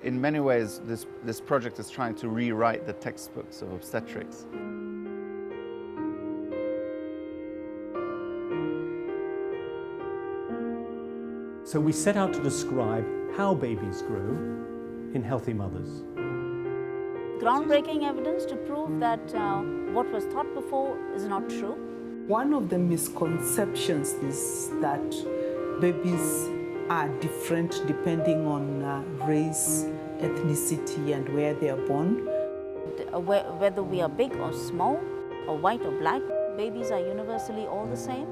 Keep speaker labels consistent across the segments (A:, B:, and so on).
A: In many ways, this project is trying to rewrite the textbooks of obstetrics.
B: So we set out to describe how babies grow in healthy mothers.
C: Groundbreaking evidence to prove that what was thought before is not true.
D: One of the misconceptions is that babies are different depending on race, ethnicity, and where they are born.
C: Whether we are big or small, or white or black, babies are universally all the same.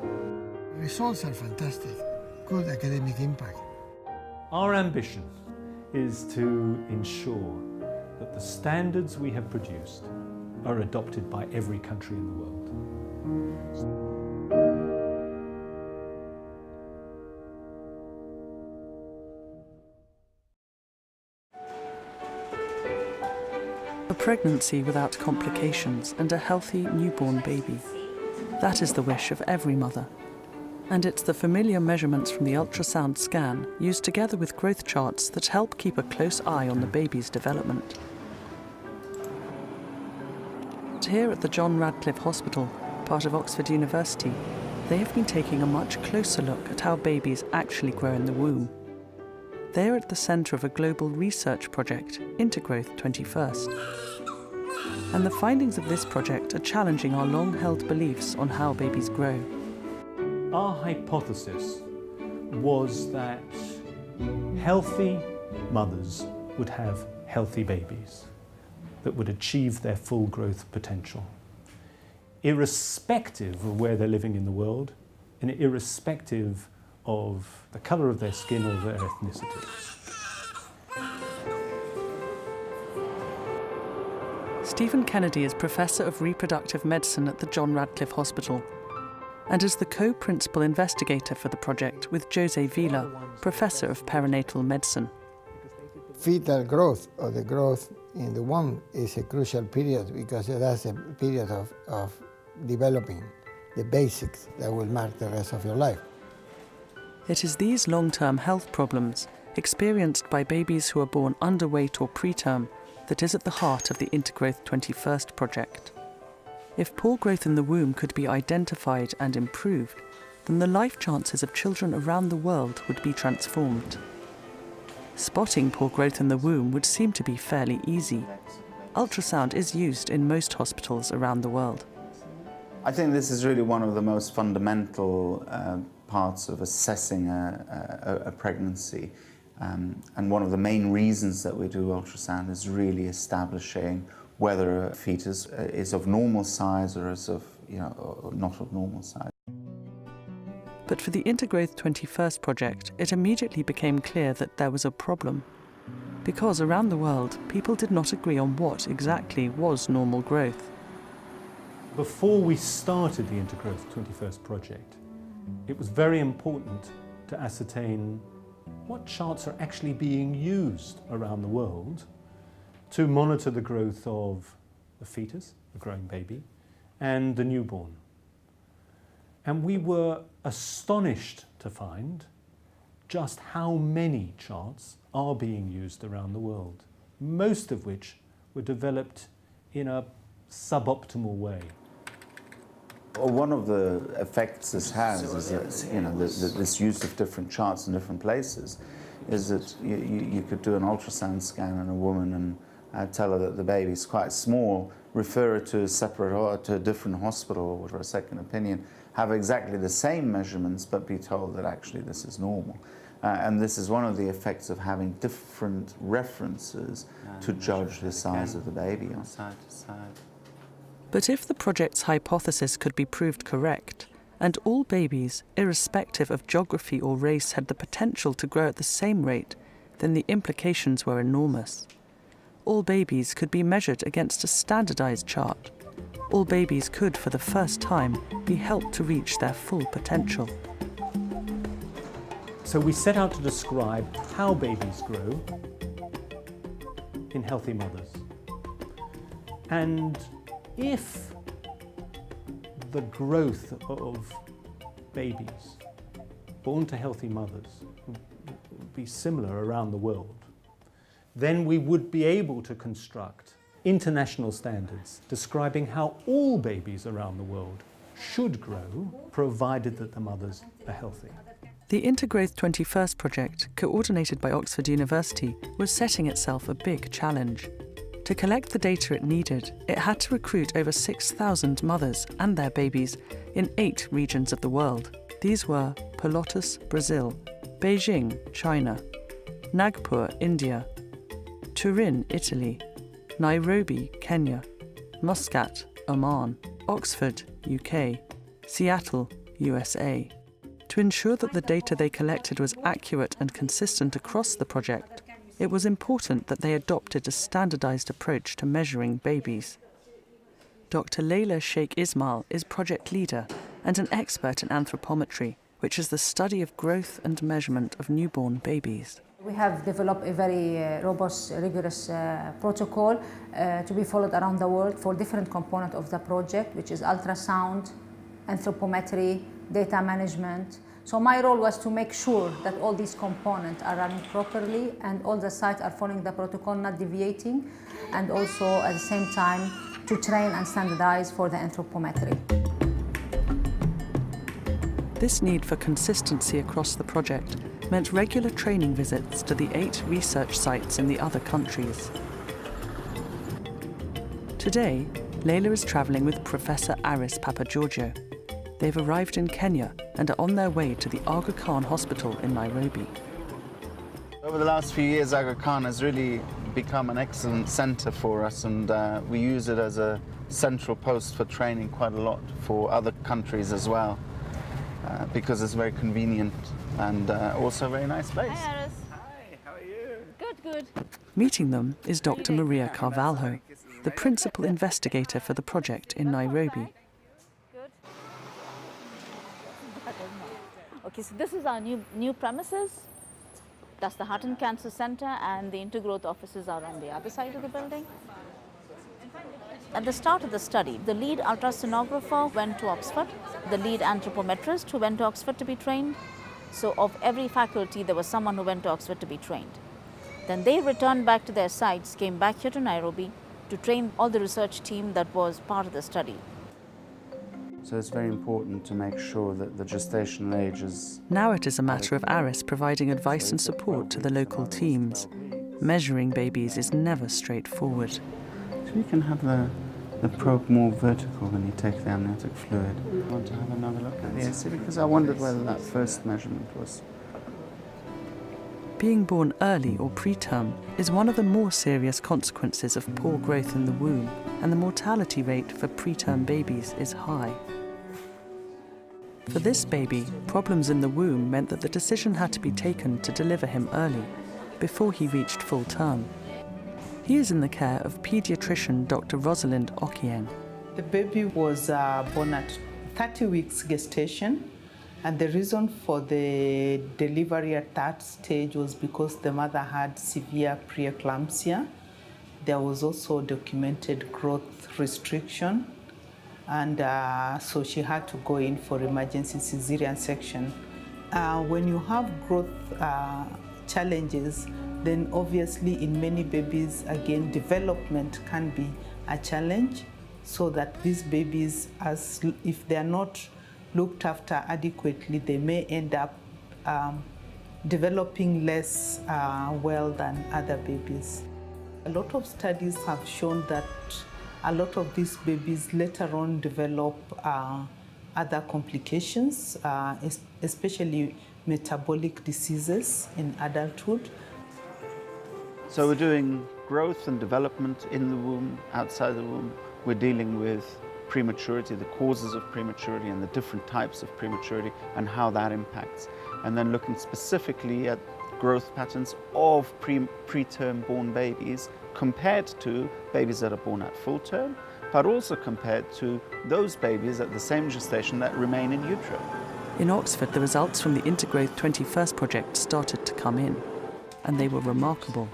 E: Results are fantastic, good academic impact.
B: Our ambition is to ensure that the standards we have produced are adopted by every country in the world.
F: A pregnancy without complications and a healthy newborn baby. That is the wish of every mother. And it's the familiar measurements from the ultrasound scan used together with growth charts that help keep a close eye on the baby's development. Here at the John Radcliffe Hospital, part of Oxford University, they have been taking a much closer look at how babies actually grow in the womb. They are at the centre of a global research project, Intergrowth 21st. And the findings of this project are challenging our long-held beliefs on how babies grow.
B: Our hypothesis was that healthy mothers would have healthy babies that would achieve their full growth potential, irrespective of where they're living in the world and irrespective of the colour of their skin or their ethnicity.
F: Stephen Kennedy is Professor of Reproductive Medicine at the John Radcliffe Hospital and is the co-principal investigator for the project with Jose Vila, Professor of Perinatal Medicine.
E: Fetal growth, or the growth in the womb, is a crucial period because that's a period of developing the basics that will mark the rest of your life.
F: It is these long-term health problems experienced by babies who are born underweight or preterm that is at the heart of the Intergrowth 21st project. If poor growth in the womb could be identified and improved, then the life chances of children around the world would be transformed. Spotting poor growth in the womb would seem to be fairly easy. Ultrasound is used in most hospitals around the world.
A: I think this is really one of the most fundamental parts of assessing a pregnancy. And one of the main reasons that we do ultrasound is really establishing whether a fetus is of normal size or is of, or not of normal size.
F: But for the Intergrowth 21st project, it immediately became clear that there was a problem. Because around the world, people did not agree on what exactly was normal growth.
B: Before we started the Intergrowth 21st project, it was very important to ascertain what charts are actually being used around the world to monitor the growth of the fetus, the growing baby, and the newborn. And we were astonished to find just how many charts are being used around the world, most of which were developed in a suboptimal way.
A: Well, one of the effects this has is that, this use of different charts in different places is that you could do an ultrasound scan on a woman and tell her that the baby is quite small, refer her to a separate or to a different hospital or for a second opinion, have exactly the same measurements but be told that actually this is normal. And this is one of the effects of having different references to judge the size of the baby on side to side.
F: But if the project's hypothesis could be proved correct, and all babies, irrespective of geography or race, had the potential to grow at the same rate, then the implications were enormous. All babies could be measured against a standardized chart. All babies could, for the first time, be helped to reach their full potential.
B: So we set out to describe how babies grow in healthy mothers. And if the growth of babies born to healthy mothers would be similar around the world, then we would be able to construct international standards describing how all babies around the world should grow, provided that the mothers are healthy.
F: The Intergrowth 21st project, coordinated by Oxford University, was setting itself a big challenge. To collect the data it needed, it had to recruit over 6,000 mothers and their babies in 8 regions of the world. These were Pelotas, Brazil; Beijing, China; Nagpur, India; Turin, Italy; Nairobi, Kenya; Muscat, Oman; Oxford, UK; Seattle, USA. To ensure that the data they collected was accurate and consistent across the project, it was important that they adopted a standardized approach to measuring babies. Dr. Layla Sheikh Ismail is project leader and an expert in anthropometry, which is the study of growth and measurement of newborn babies.
G: We have developed a very robust, rigorous protocol to be followed around the world for different components of the project, which is ultrasound, anthropometry, data management. So my role was to make sure that all these components are running properly and all the sites are following the protocol, not deviating, and also at the same time to train and standardize for the anthropometry.
F: This need for consistency across the project meant regular training visits to the 8 research sites in the other countries. Today, Layla is travelling with Professor Aris Papageorgiou. They've arrived in Kenya and are on their way to the Aga Khan Hospital in Nairobi.
A: Over the last few years, Aga Khan has really become an excellent centre for us, and we use it as a central post for training quite a lot for other countries as well, because it's very convenient and also a very nice place.
C: Hi, Aris.
A: Hi, how are you?
C: Good, good.
F: Meeting them is Dr. Maria Carvalho, the principal investigator for the project in Nairobi.
C: Good. Okay, so this is our new premises. That's the Heart and Cancer Center, and the Intergrowth offices are on the other side of the building. At the start of the study, the lead ultrasonographer went to Oxford, the lead anthropometrist who went to Oxford to be trained. So of every faculty, there was someone who went to Oxford to be trained. Then they returned back to their sites, came back here to Nairobi to train all the research team that was part of the study.
A: So it's very important to make sure that the gestational age is...
F: Now it is a matter of Aris providing advice and support to the local teams. Measuring babies is never straightforward.
A: So you can have the probe more vertical when you take the amniotic fluid. I want to have another look at the AC because I wondered whether that first measurement was...
F: Being born early or preterm is one of the more serious consequences of poor growth in the womb, and the mortality rate for preterm babies is high. For this baby, problems in the womb meant that the decision had to be taken to deliver him early, before he reached full term. He is in the care of paediatrician Dr. Rosalind Okieng.
D: The baby was born at 30 weeks gestation, and the reason for the delivery at that stage was because the mother had severe preeclampsia. There was also documented growth restriction, and so she had to go in for emergency cesarean section. When you have growth challenges, then obviously in many babies, again, development can be a challenge, so that these babies, if they are not looked after adequately, they may end up developing less well than other babies. A lot of studies have shown that a lot of these babies later on develop other complications, especially metabolic diseases in adulthood.
A: So we're doing growth and development in the womb, outside the womb. We're dealing with prematurity, the causes of prematurity and the different types of prematurity and how that impacts. And then looking specifically at growth patterns of preterm born babies compared to babies that are born at full term, but also compared to those babies at the same gestation that remain in utero.
F: In Oxford, the results from the Intergrowth 21st project started to come in, and they were remarkable.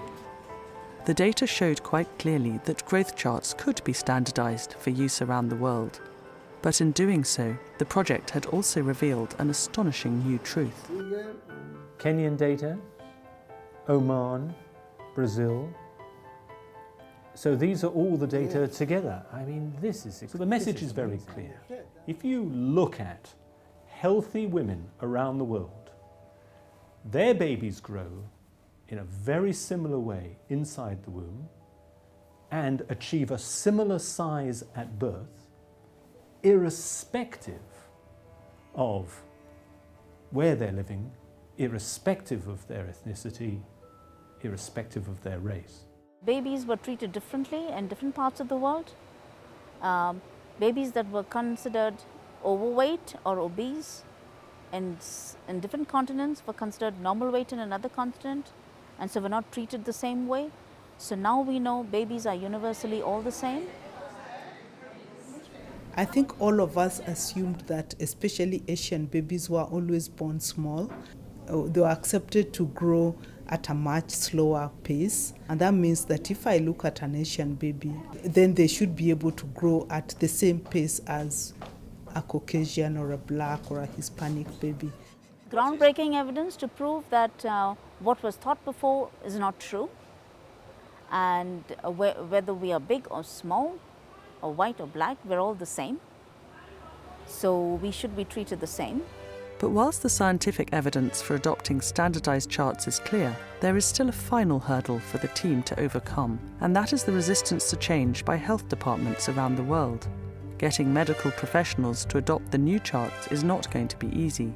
F: The data showed quite clearly that growth charts could be standardized for use around the world. But in doing so, the project had also revealed an astonishing new truth.
B: Kenyan data, Oman, Brazil. So these are all the data together. I mean, this is... So the message is very clear. If you look at healthy women around the world, their babies grow in a very similar way inside the womb and achieve a similar size at birth, irrespective of where they're living, irrespective of their ethnicity, irrespective of their race.
C: Babies were treated differently in different parts of the world. Babies that were considered overweight or obese in different continents were considered normal weight in another continent, and so were not treated the same way. So now we know babies are universally all the same.
D: I think all of us assumed that especially Asian babies were always born small. They were accepted to grow at a much slower pace, and that means that if I look at an Asian baby, then they should be able to grow at the same pace as a Caucasian or a black or a Hispanic baby.
C: Groundbreaking evidence to prove that what was thought before is not true, and whether we are big or small, or white or black, we're all the same. So we should be treated the same.
F: But whilst the scientific evidence for adopting standardised charts is clear, there is still a final hurdle for the team to overcome, and that is the resistance to change by health departments around the world. Getting medical professionals to adopt the new charts is not going to be easy.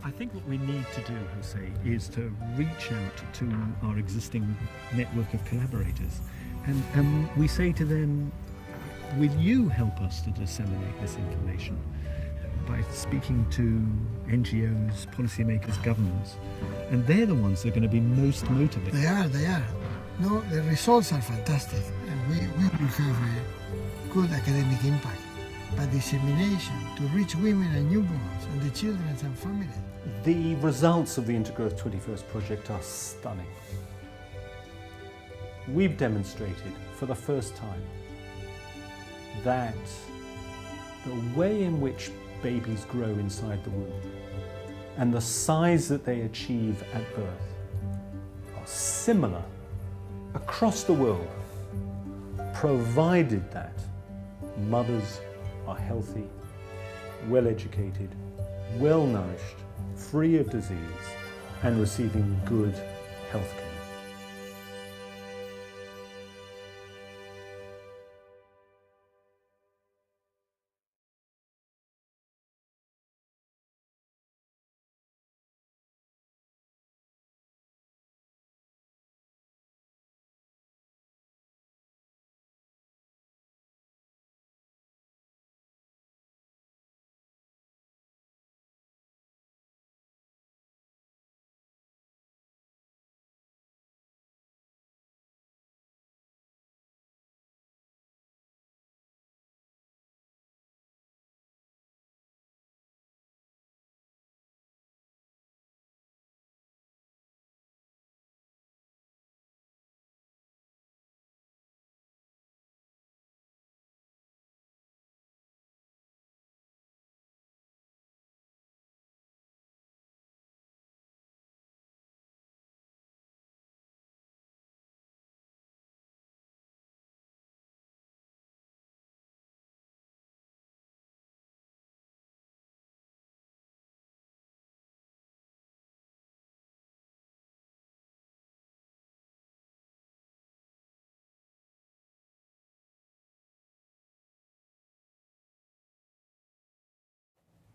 B: I think what we need to do, Jose, is to reach out to our existing network of collaborators. And we say to them, will you help us to disseminate this information? By speaking to NGOs, policymakers, governments. And they're the ones that are going to be most motivated.
E: They are. No, the results are fantastic. And we will have a good academic impact. But dissemination to reach women and newborns and the children and families.
B: The results of the Intergrowth 21st project are stunning. We've demonstrated for the first time that the way in which babies grow inside the womb and the size that they achieve at birth are similar across the world, provided that mothers are healthy, well-educated, well-nourished, free of disease, and receiving good health care.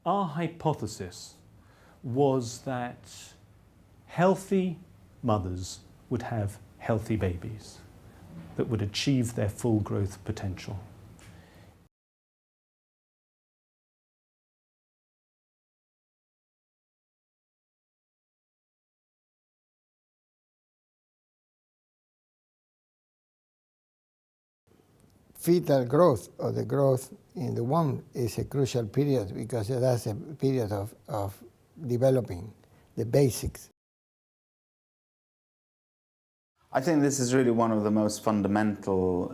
B: Our hypothesis was that healthy mothers would have healthy babies that would achieve their full growth potential.
E: Fetal growth, or the growth in the womb, is a crucial period because that's a period of developing the basics.
A: I think this is really one of the most fundamental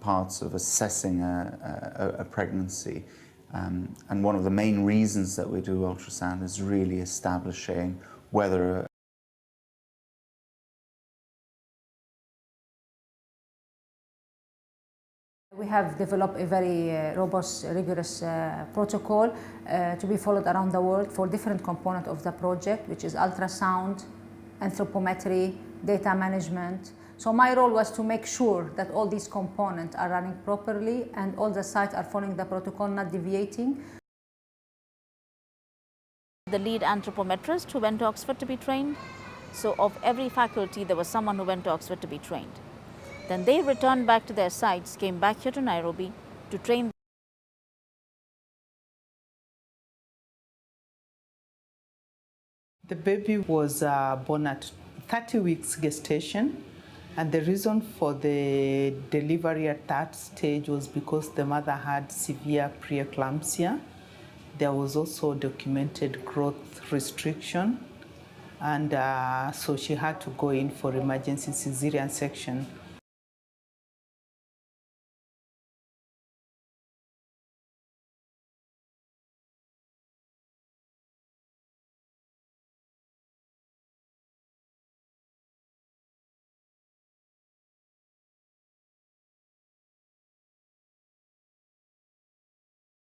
A: parts of assessing a pregnancy. And one of the main reasons that we do ultrasound is really establishing whether
G: We have developed a very robust, rigorous protocol to be followed around the world for different components of the project, which is ultrasound, anthropometry, data management. So my role was to make sure that all these components are running properly and all the sites are following the protocol, not deviating.
C: The lead anthropometrist who went to Oxford to be trained. So of every faculty, there was someone who went to Oxford to be trained. Then they returned back to their sites, came back here to Nairobi to train.
D: The baby was born at 30 weeks gestation, and the reason for the delivery at that stage was because the mother had severe preeclampsia. There was also documented growth restriction, and so she had to go in for emergency cesarean section